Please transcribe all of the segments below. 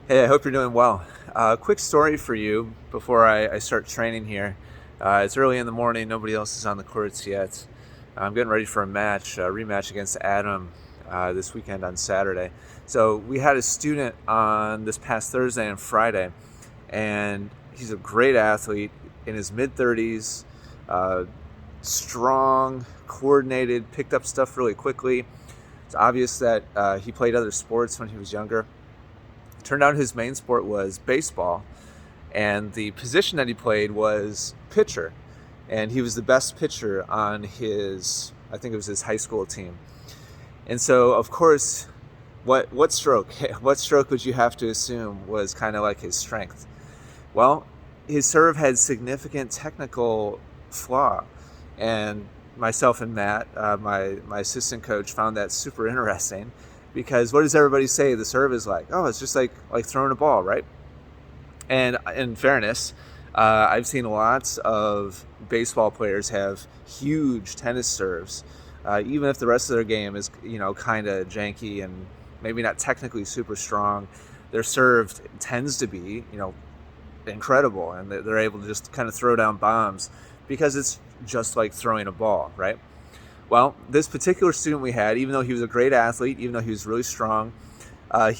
Hey, I hope you're doing well. Quick story for you before I start training here. It's early in the morning, nobody else is on the courts yet. I'm getting ready for a rematch against Adam this weekend on Saturday. So we had a student on this past Thursday and Friday, and he's a great athlete in his mid 30s, uh, strong, coordinated, picked up stuff really quickly. It's obvious that he played other sports when he was younger. Turned out his main sport was baseball, and the position that he played was pitcher. And he was the best pitcher on I think it was his high school team. And so, of course, what stroke? What stroke would you have to assume was kind of like his strength? Well, his serve had significant technical flaw, and myself and Matt, my assistant coach, found that super interesting because what does everybody say the serve is like? Oh, it's just like throwing a ball, right? And in fairness, I've seen lots of baseball players have huge tennis serves, even if the rest of their game is kind of janky and maybe not technically super strong. Their serve tends to be incredible, and they're able to just kind of throw down bombs because it's just like throwing a ball, right? Well, this particular student we had, even though he was a great athlete, even though he was really strong, I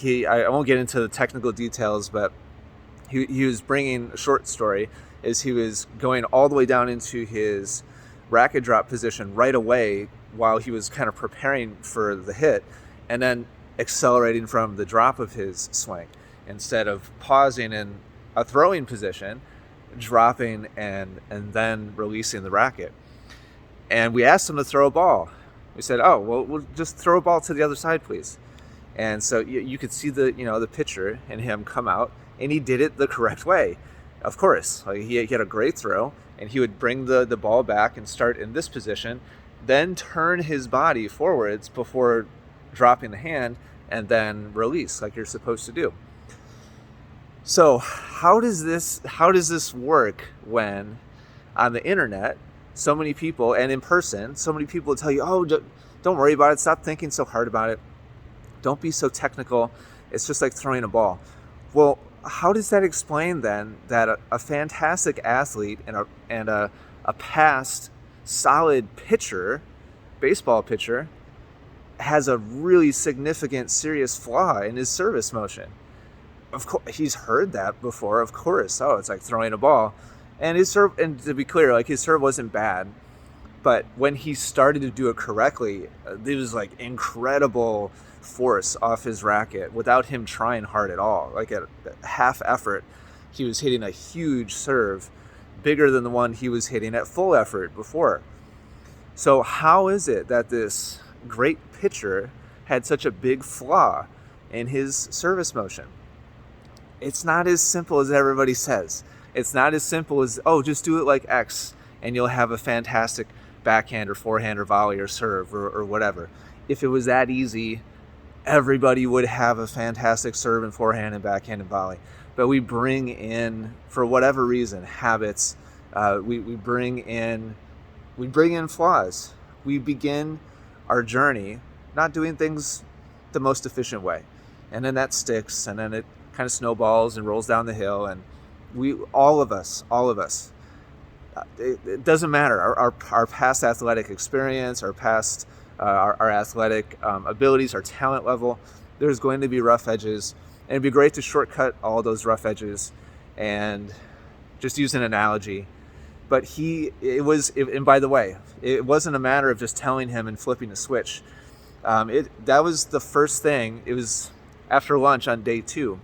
won't get into the technical details, but he was bringing a short story is he was going all the way down into his racket drop position right away while he was kind of preparing for the hit, and then accelerating from the drop of his swing instead of pausing in a throwing position, dropping and then releasing the racket. And we asked him to throw a ball. We said, "Oh, well, we'll just throw a ball to the other side, please." And so you could see the pitcher and him come out, and he did it the correct way. Of course, like he had a great throw, and he would bring the ball back and start in this position, then turn his body forwards before dropping the hand, and then release like you're supposed to do. So how does this work when on the internet so many people and in person so many people will tell you, oh, don't worry about it, stop thinking so hard about it, don't be so technical, it's just like throwing a ball. Well, how does that explain then that a fantastic athlete and a past solid pitcher, baseball pitcher, has a really significant serious flaw in his service motion? Of course, he's heard that before. Of course, oh, it's like throwing a ball, and his serve. And to be clear, like his serve wasn't bad, but when he started to do it correctly, it was like incredible force off his racket without him trying hard at all. Like at half effort, he was hitting a huge serve, bigger than the one he was hitting at full effort before. So how is it that this great pitcher had such a big flaw in his service motion? It's not as simple as everybody says. It's not as simple as, oh, just do it like X and you'll have a fantastic backhand or forehand or volley or serve or whatever. If it was that easy, everybody would have a fantastic serve and forehand and backhand and volley. But we bring in, for whatever reason, habits. We bring in flaws. We begin our journey not doing things the most efficient way, and then that sticks, and then it kind of snowballs and rolls down the hill. And all of us, it doesn't matter. Our past athletic experience, our past our athletic abilities, our talent level, there's going to be rough edges, and it'd be great to shortcut all those rough edges and just use an analogy. But and by the way, it wasn't a matter of just telling him and flipping a switch. That was the first thing. It was after lunch on day 2,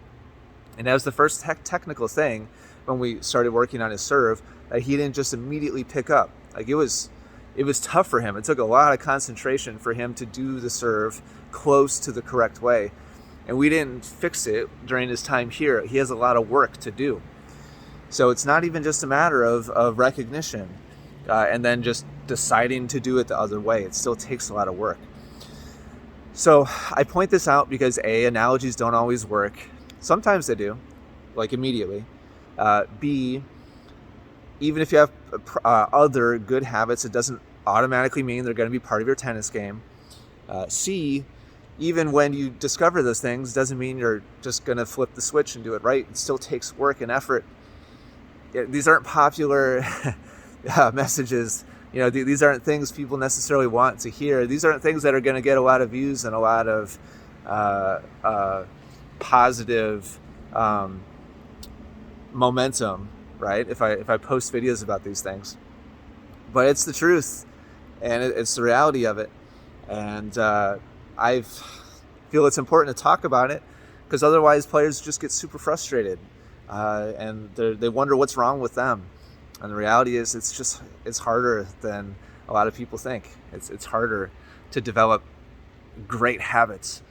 and that was the first technical thing when we started working on his serve that he didn't just immediately pick up. Like it was tough for him. It took a lot of concentration for him to do the serve close to the correct way, and we didn't fix it during his time here. He has a lot of work to do. So it's not even just a matter of recognition and then just deciding to do it the other way. It still takes a lot of work. So I point this out because A, analogies don't always work. Sometimes they do, like immediately. B, even if you have other good habits, it doesn't automatically mean they're going to be part of your tennis game. C, even when you discover those things, doesn't mean you're just going to flip the switch and do it right. It still takes work and effort. These aren't popular messages. These aren't things people necessarily want to hear. These aren't things that are going to get a lot of views and a lot of positive momentum, right? If I post videos about these things, but it's the truth, and it's the reality of it, and I feel it's important to talk about it, because otherwise players just get super frustrated, and they wonder what's wrong with them. And the reality is, it's harder than a lot of people think. It's harder to develop great habits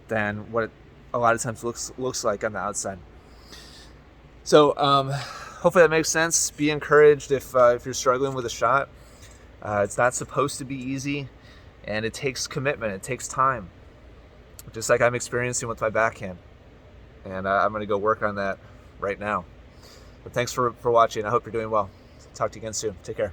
than what it a lot of times looks like on the outside. So hopefully that makes sense. Be encouraged if you're struggling with a shot. It's not supposed to be easy, and it takes commitment. It takes time, just like I'm experiencing with my backhand. And I'm going to go work on that right now. But thanks for watching. I hope you're doing well. Talk to you again soon. Take care.